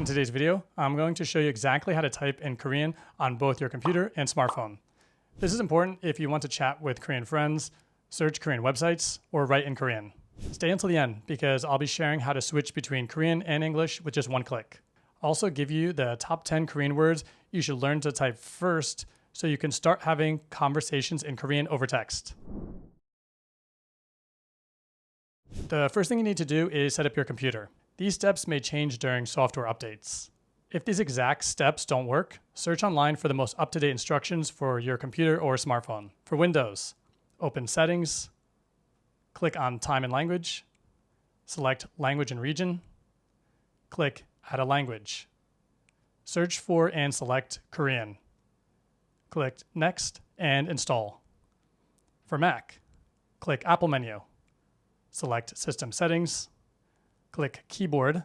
In today's video, I'm going to show you exactly how to type in Korean on both your computer and smartphone. This is important if you want to chat with Korean friends, search Korean websites, or write in Korean. Stay until the end because I'll be sharing how to switch between Korean and English with just one click. I'll also give you the top 10 Korean words you should learn to type first so you can start having conversations in Korean over text. The first thing you need to do is set up your computer. These steps may change during software updates. If these exact steps don't work, search online for the most up-to-date instructions for your computer or smartphone. For Windows, open Settings, click on Time and Language, select Language and Region, click Add a Language. Search for and select Korean. Click Next and Install. For Mac, click Apple menu. Select System Settings, click Keyboard,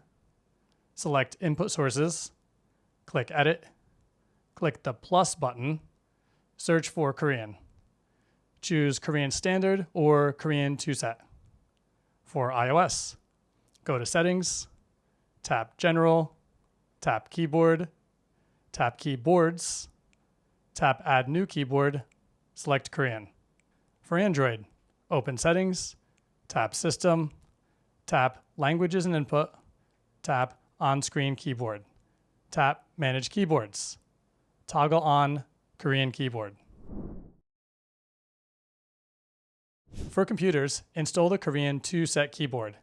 select Input Sources, click Edit, click the plus button, search for Korean. Choose Korean Standard or Korean 2-set. For iOS, go to Settings, tap General, tap Keyboard, tap Keyboards, tap Add New Keyboard, select Korean. For Android, open Settings, tap System, tap Languages and Input, tap On-Screen Keyboard, tap Manage Keyboards, toggle on Korean Keyboard. For computers, install the Korean 2-set keyboard.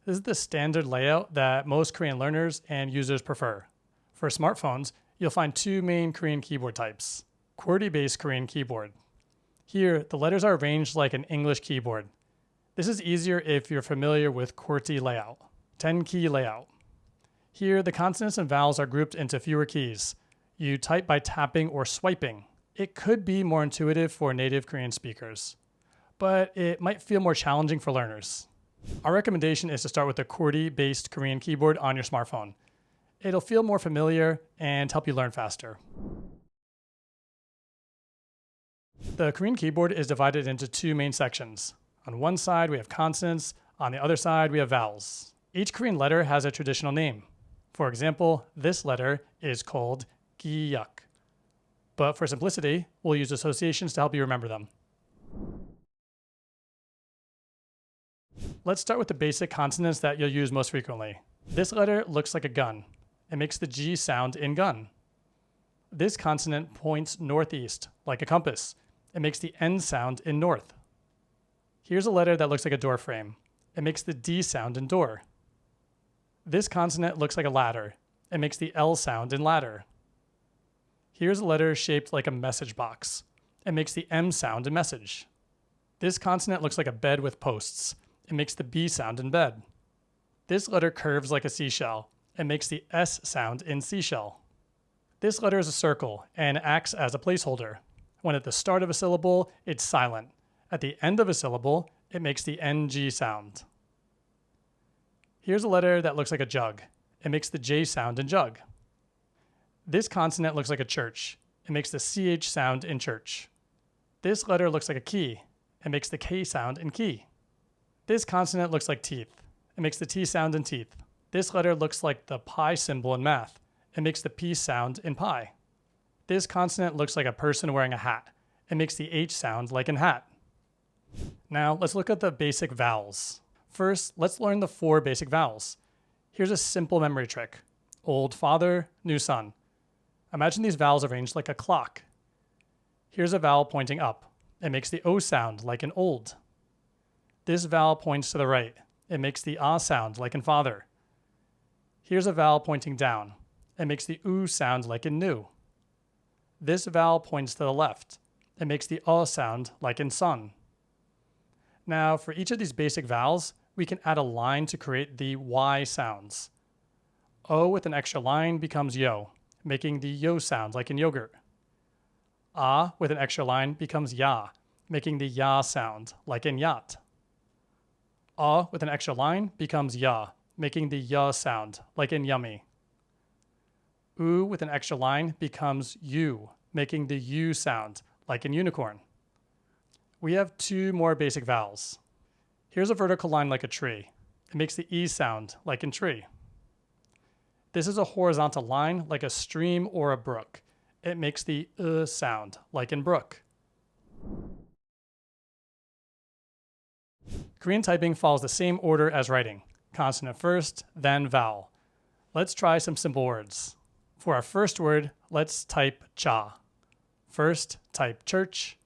This is the standard layout that most Korean learners and users prefer. For smartphones, you'll find two main Korean keyboard types. QWERTY-based Korean keyboard. Here, the letters are arranged like an English keyboard. This is easier if you're familiar with QWERTY layout. 10-key layout. Here, the consonants and vowels are grouped into fewer keys. You type by tapping or swiping. It could be more intuitive for native Korean speakers, but it might feel more challenging for learners. Our recommendation is to start with the QWERTY-based Korean keyboard on your smartphone. It'll feel more familiar and help you learn faster. The Korean keyboard is divided into two main sections. On one side, we have consonants. On the other side, we have vowels. Each Korean letter has a traditional name. For example, this letter is called giyak. But for simplicity, we'll use associations to help you remember them. Let's start with the basic consonants that you'll use most frequently. This letter looks like a gun. It makes the G sound in gun. This consonant points northeast, like a compass. It makes the N sound in north. Here's a letter that looks like a door frame. It makes the D sound in door. This consonant looks like a ladder. It makes the L sound in ladder. Here's a letter shaped like a message box. It makes the M sound in message. This consonant looks like a bed with posts. It makes the B sound in bed. This letter curves like a seashell. It makes the S sound in seashell. This letter is a circle and acts as a placeholder. When at the start of a syllable, it's silent. At the end of a syllable, it makes the NG sound. Here's a letter that looks like a jug. It makes the J sound in jug. This consonant looks like a church. It makes the CH sound in church. This letter looks like a key. It makes the K sound in key. This consonant looks like teeth. It makes the T sound in teeth. This letter looks like the pi symbol in math. It makes the P sound in pi. This consonant looks like a person wearing a hat. It makes the H sound like in hat. Now, let's look at the basic vowels. First, let's learn the 4 basic vowels. Here's a simple memory trick. Old father, new son. Imagine these vowels arranged like a clock. Here's a vowel pointing up. It makes the O sound like in old. This vowel points to the right. It makes the ah sound like in father. Here's a vowel pointing down. It makes the oo sound like in new. This vowel points to the left. It makes the sound like in son. Now, for each of these basic vowels, we can add a line to create the Y sounds. O with an extra line becomes yo, making the yo sound like in yogurt. Ah with an extra line becomes ya, making the ya sound like in yacht. With an extra line becomes ya, making the ya sound like in yummy. U with an extra line becomes u, making the u sound like in unicorn. We have 2 more basic vowels. Here's a vertical line like a tree. It makes the E sound like in tree. This is a horizontal line like a stream or a brook. It makes the sound, like in brook. Korean typing follows the same order as writing. Consonant first, then vowel. Let's try some simple words. For our first word, let's type cha. First, type church,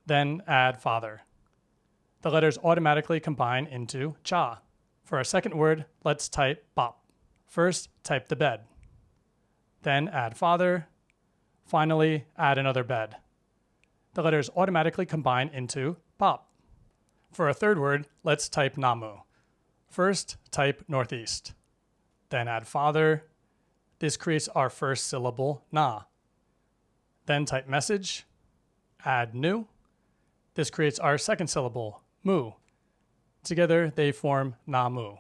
then add father. The letters automatically combine into cha. For our second word, let's type bop. First, type the bed. Then add father. Finally, add another bed. The letters automatically combine into pop. For our third word, let's type namu. First, type northeast. Then add father. This creates our first syllable, na. Then type message. Add new. This creates our second syllable, mu. Together, they form namu.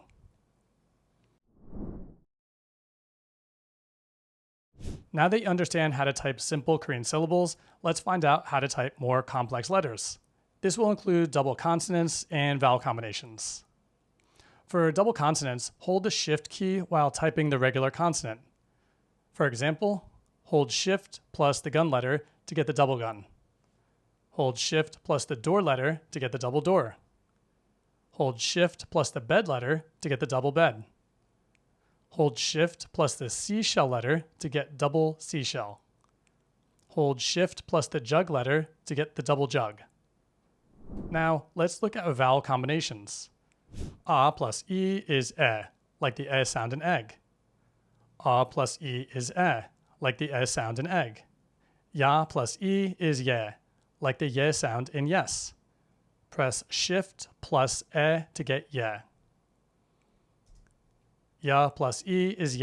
Now that you understand how to type simple Korean syllables, let's find out how to type more complex letters. This will include double consonants and vowel combinations. For double consonants, hold the Shift key while typing the regular consonant. For example, hold Shift plus the gun letter to get the double gun. Hold Shift plus the door letter to get the double door. Hold Shift plus the bed letter to get the double bed. Hold Shift plus the seashell letter to get double seashell. Hold Shift plus the jug letter to get the double jug. Now, let's look at vowel combinations. A plus E is like the sound in egg. A plus E is like the sound in egg. Ya plus E is like the sound in yes. Press Shift plus to get Ya plus E is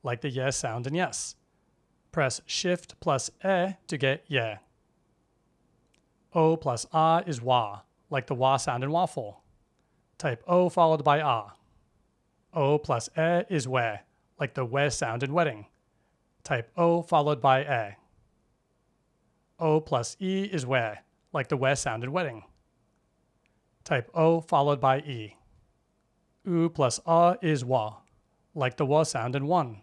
like the sound in yes. Press Shift plus to get O plus A is wa, like the wa sound in waffle. Type O followed by A. O plus is like the we sound in wedding. Type O followed by O plus E is like the we sound in wedding. Type O followed by E. U plus A is wa, like the wa sound in one.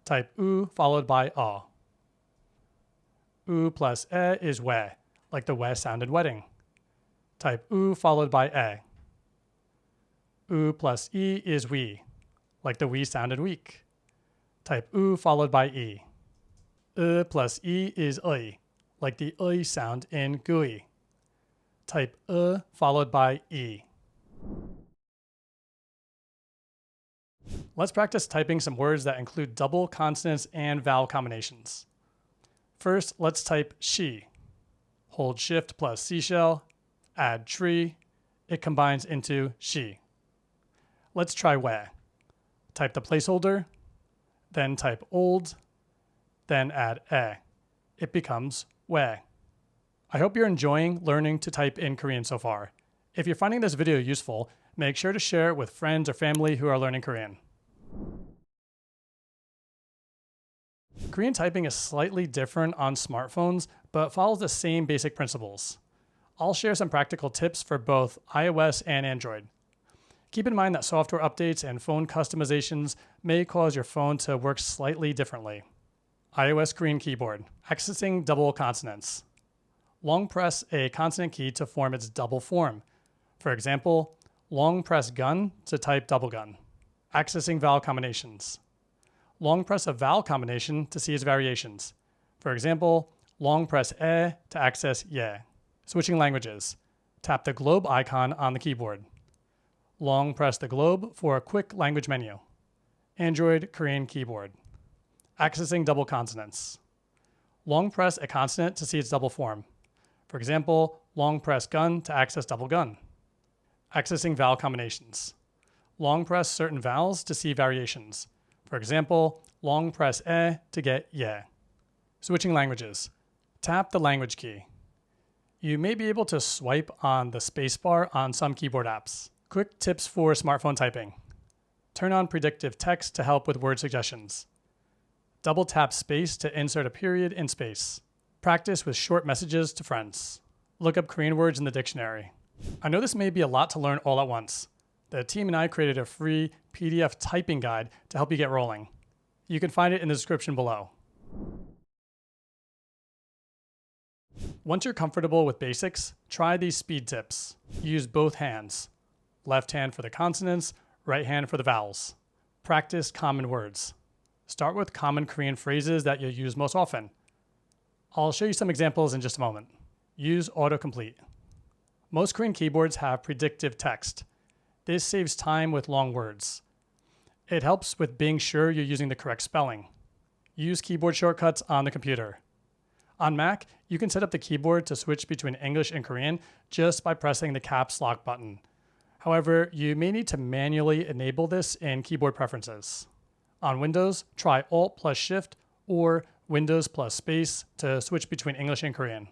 Type U followed by A. U plus is like the we sound in wedding. Type U followed by U plus E is we, like the we sound in week. Type U followed by E. Plus E is like the sound in gooey. Type followed by E. Let's practice typing some words that include double consonants and vowel combinations. First, let's type she. Hold Shift plus seashell, add tree. It combines into she. Let's try we. Type the placeholder, then type old, then add It becomes we. I hope you're enjoying learning to type in Korean so far. If you're finding this video useful, make sure to share it with friends or family who are learning Korean. Korean typing is slightly different on smartphones, but follows the same basic principles. I'll share some practical tips for both iOS and Android. Keep in mind that software updates and phone customizations may cause your phone to work slightly differently. iOS Korean keyboard, accessing double consonants. Long press a consonant key to form its double form. For example, long press gun to type double gun. Accessing vowel combinations. Long press a vowel combination to see its variations. For example, long press to access Switching languages. Tap the globe icon on the keyboard. Long press the globe for a quick language menu. Android Korean keyboard. Accessing double consonants. Long press a consonant to see its double form. For example, long press gun to access double gun. Accessing vowel combinations. Long press certain vowels to see variations. For example, long press to get Switching languages. Tap the language key. You may be able to swipe on the spacebar on some keyboard apps. Quick tips for smartphone typing. Turn on predictive text to help with word suggestions. Double tap space to insert a period in space. Practice with short messages to friends. Look up Korean words in the dictionary. I know this may be a lot to learn all at once. The team and I created a free PDF typing guide to help you get rolling. You can find it in the description below. Once you're comfortable with basics, try these speed tips. Use both hands. Left hand for the consonants, right hand for the vowels. Practice common words. Start with common Korean phrases that you'll use most often. I'll show you some examples in just a moment. Use autocomplete. Most Korean keyboards have predictive text. This saves time with long words. It helps with being sure you're using the correct spelling. Use keyboard shortcuts on the computer. On Mac, you can set up the keyboard to switch between English and Korean just by pressing the caps lock button. However, you may need to manually enable this in keyboard preferences. On Windows, try Alt plus Shift or Windows plus space to switch between English and Korean.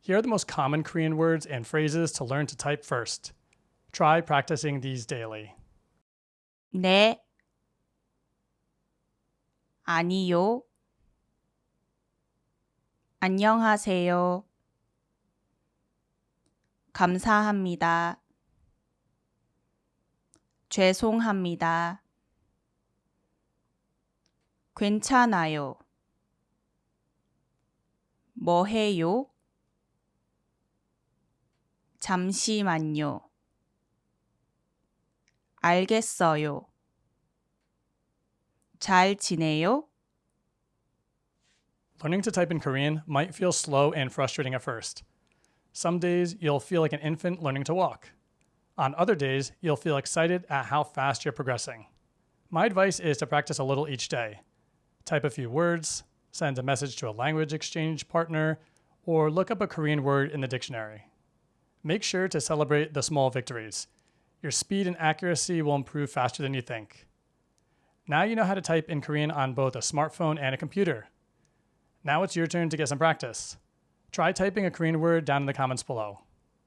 Here are the most common Korean words and phrases to learn to type first. Try practicing these daily. 네, 아니요, 안녕하세요, 감사합니다, 죄송합니다, 괜찮아요, 뭐 해요? 잠시만요. 알겠어요. 잘 지내요? Learning to type in Korean might feel slow and frustrating at first. Some days you'll feel like an infant learning to walk. On other days, you'll feel excited at how fast you're progressing. My advice is to practice a little each day. Type a few words, send a message to a language exchange partner, or look up a Korean word in the dictionary. Make sure to celebrate the small victories. Your speed and accuracy will improve faster than you think. Now you know how to type in Korean on both a smartphone and a computer. Now it's your turn to get some practice. Try typing a Korean word down in the comments below.